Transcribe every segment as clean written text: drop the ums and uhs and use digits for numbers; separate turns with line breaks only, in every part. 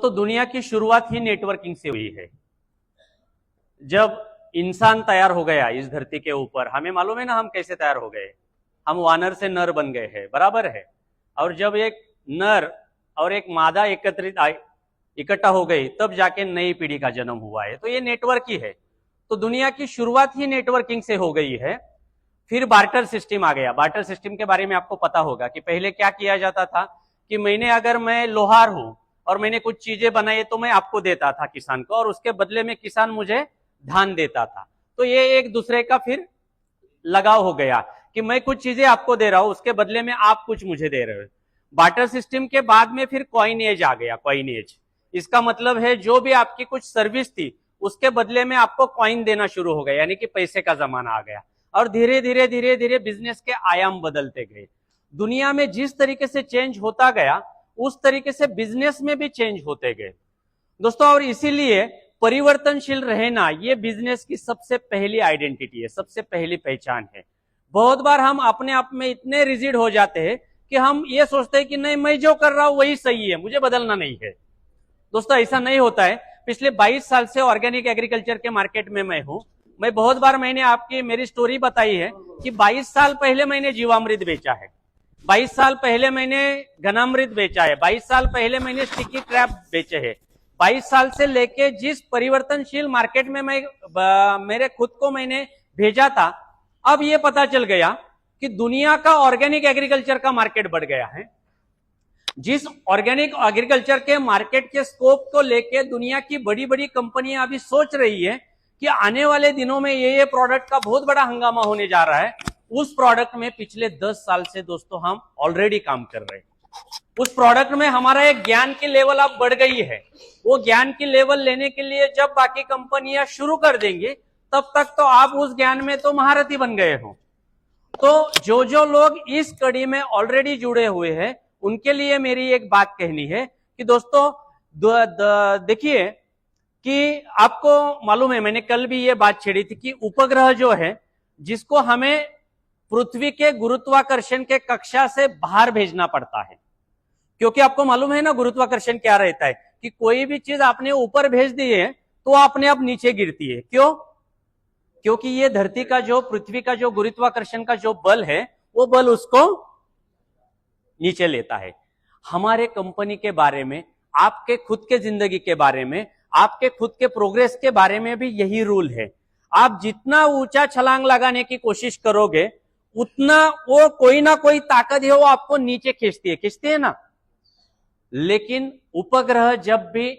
दोस्तों दुनिया की शुरुआत ही नेटवर्किंग से हुई है। जब इंसान तैयार हो गया इस धरती के ऊपर, हमें मालूम है ना हम कैसे तैयार हो गए। हम वानर से नर बन गए हैं, बराबर है। और जब एक नर और एक मादा इकट्ठा हो गई, तब जाके नई पीढ़ी का जन्म हुआ है। तो ये नेटवर्क ही है। तो दुनिया की शुरुआत ही नेटवर्किंग से हो गई है। फिर बार्टर सिस्टम आ गया। बार्टर सिस्टम के बारे में आपको पता होगा कि पहले क्या किया जाता था कि मैं लोहार हूं और मैंने कुछ चीजें बनाई तो मैं आपको देता था किसान को, और उसके बदले में किसान मुझे धान देता था। तो ये एक दूसरे का फिर लगाव हो गया कि मैं कुछ चीजें आपको दे रहा हूं, उसके बदले में आप कुछ मुझे दे रहे हो। बार्टर सिस्टम के बाद में फिर कॉइन एज आ गया। कॉइन एज, इसका मतलब है जो भी आपकी कुछ सर्विस थी उसके बदले में आपको कॉइन देना शुरू हो गया, यानी कि पैसे का जमाना आ गया। और धीरे धीरे धीरे धीरे बिजनेस के आयाम बदलते गए। दुनिया में जिस तरीके से चेंज होता गया उस तरीके से बिजनेस में भी चेंज होते गए दोस्तों। और इसीलिए परिवर्तनशील रहना ये बिजनेस की सबसे पहली आइडेंटिटी है, सबसे पहली पहचान है। बहुत बार हम अपने आप में इतने रिजिड हो जाते हैं कि हम ये सोचते हैं कि नहीं, मैं जो कर रहा हूं वही सही है, मुझे बदलना नहीं है। दोस्तों ऐसा नहीं होता है। पिछले 22 साल से ऑर्गेनिक एग्रीकल्चर के मार्केट में मैं हूं। मैं बहुत बार मैंने मेरी स्टोरी बताई है कि 22 साल पहले मैंने जीवामृत बेचा है, 22 साल पहले मैंने घनामृत बेचा है, 22 साल पहले मैंने स्टिकी ट्रैप बेचे हैं। 22 साल से लेके जिस परिवर्तनशील मार्केट में मेरे खुद को मैंने भेजा था, अब ये पता चल गया कि दुनिया का ऑर्गेनिक एग्रीकल्चर का मार्केट बढ़ गया है। जिस ऑर्गेनिक एग्रीकल्चर के मार्केट के स्कोप को लेके दुनिया की बड़ी बड़ी कंपनियां अभी सोच रही है कि आने वाले दिनों में ये प्रोडक्ट का बहुत बड़ा हंगामा होने जा रहा है, उस प्रोडक्ट में पिछले 10 साल से दोस्तों हम ऑलरेडी काम कर रहे हैं। उस प्रोडक्ट में हमारा एक ज्ञान की लेवल अब बढ़ गई है। वो ज्ञान की लेवल लेने के लिए जब बाकी कंपनियां शुरू कर देंगी, तब तक तो आप उस ज्ञान में तो महारथी बन गए हो। तो जो लोग इस कड़ी में ऑलरेडी जुड़े हुए हैं, उनके लिए मेरी एक बात कहनी है कि दोस्तों देखिए कि आपको मालूम है, मैंने कल भी ये बात छेड़ी थी कि उपग्रह जो है, जिसको हमें पृथ्वी के गुरुत्वाकर्षण के कक्षा से बाहर भेजना पड़ता है, क्योंकि आपको मालूम है ना गुरुत्वाकर्षण क्या रहता है कि कोई भी चीज आपने ऊपर भेज दी है तो अपने आप नीचे गिरती है। क्यों? क्योंकि ये धरती का जो, पृथ्वी का जो गुरुत्वाकर्षण का जो बल है, वो बल उसको नीचे लेता है। हमारे कंपनी के बारे में, आपके खुद के जिंदगी के बारे में, आपके खुद के प्रोग्रेस के बारे में भी यही रूल है। आप जितना ऊंचा छलांग लगाने की कोशिश करोगे, उतना वो कोई ना कोई ताकत है वो आपको नीचे खींचती है ना। लेकिन उपग्रह जब भी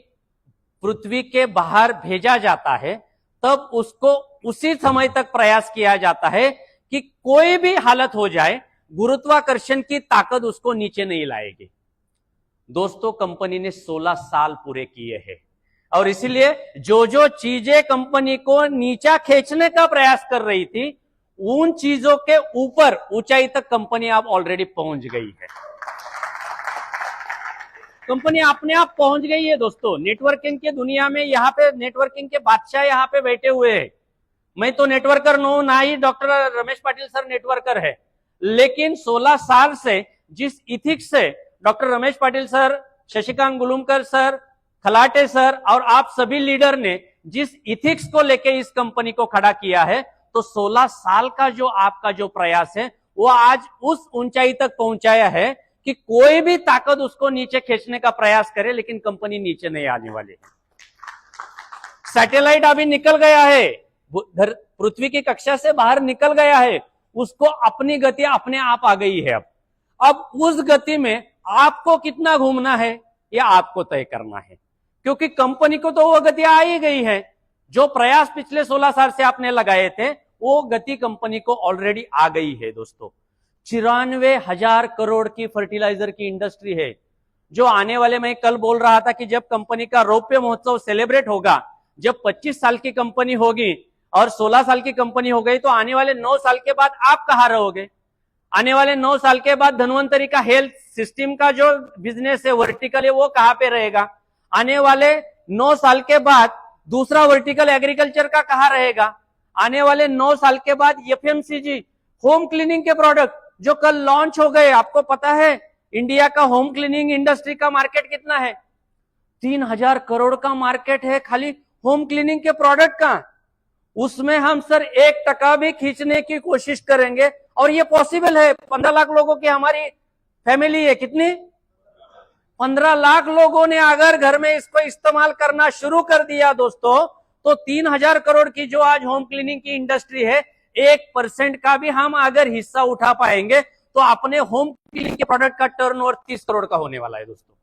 पृथ्वी के बाहर भेजा जाता है, तब उसको उसी समय तक प्रयास किया जाता है कि कोई भी हालत हो जाए, गुरुत्वाकर्षण की ताकत उसको नीचे नहीं लाएगी। दोस्तों कंपनी ने 16 साल पूरे किए हैं, और इसीलिए जो चीजें कंपनी को नीचा खींचने का प्रयास कर रही थी, उन चीजों के ऊपर ऊंचाई तक कंपनी आप ऑलरेडी पहुंच गई है। कंपनी अपने आप पहुंच गई है दोस्तों। नेटवर्किंग के दुनिया में यहाँ पे नेटवर्किंग के बादशाह यहाँ पे बैठे हुए हैं। मैं तो नेटवर्कर हूं, ना ही doctor Ramesh Patil sir networker है, लेकिन 16 साल से जिस इथिक्स से doctor Ramesh Patil sir, Shashikant Gulumkar sir, Khalate sir और आप सभी लीडर ने जिस इथिक्स को लेके इस कंपनी को खड़ा किया है, तो 16 साल का जो आपका जो प्रयास है, वो आज उस ऊंचाई तक पहुंचाया है कि कोई भी ताकत उसको नीचे खींचने का प्रयास करे, लेकिन कंपनी नीचे नहीं आने वाली। सैटेलाइट अभी निकल गया है, पृथ्वी की कक्षा से बाहर निकल गया है, उसको अपनी गति अपने आप आ गई है। अब उस गति में आपको कितना घूमना है, यह आपको तय करना है, क्योंकि कंपनी को तो वो गति आ ही गई है। जो प्रयास पिछले 16 साल से आपने लगाए थे, वो गति कंपनी को ऑलरेडी आ गई है दोस्तों। 94,000 करोड़ की फर्टिलाइजर की इंडस्ट्री है, जो आने वाले, मैं कल बोल रहा था कि जब कंपनी का रौप्य महोत्सव सेलिब्रेट होगा, जब 25 साल की कंपनी होगी और 16 साल की कंपनी हो गई, तो आने वाले 9 साल के बाद आप कहां रहोगे? आने वाले 9 साल के बाद धन्वंतरी का हेल्थ सिस्टम का जो बिजनेस है, वर्टिकल है, वो कहां पे रहेगा? आने वाले 9 साल के बाद दूसरा वर्टिकल एग्रीकल्चर का कहां रहेगा? आने वाले 9 साल के बाद एफएमसीजी, होम क्लीनिंग के प्रोडक्ट जो कल लॉन्च हो गए, आपको पता है इंडिया का होम क्लीनिंग इंडस्ट्री का मार्केट कितना है? 3,000 करोड़ का मार्केट है खाली होम क्लीनिंग के प्रोडक्ट का। उसमें हम सर 1% भी खींचने की कोशिश करेंगे और ये पॉसिबल है। 15 लाख लोगों की हमारी फैमिली है, कितनी? 15 लाख लोगों ने अगर घर में इसको इस्तेमाल करना शुरू कर दिया दोस्तों, तो 3,000 करोड़ की जो आज होम क्लीनिंग की इंडस्ट्री है, 1% का भी हम अगर हिस्सा उठा पाएंगे तो अपने होम क्लीनिंग के प्रोडक्ट का टर्नओवर 30 करोड़ का होने वाला है दोस्तों।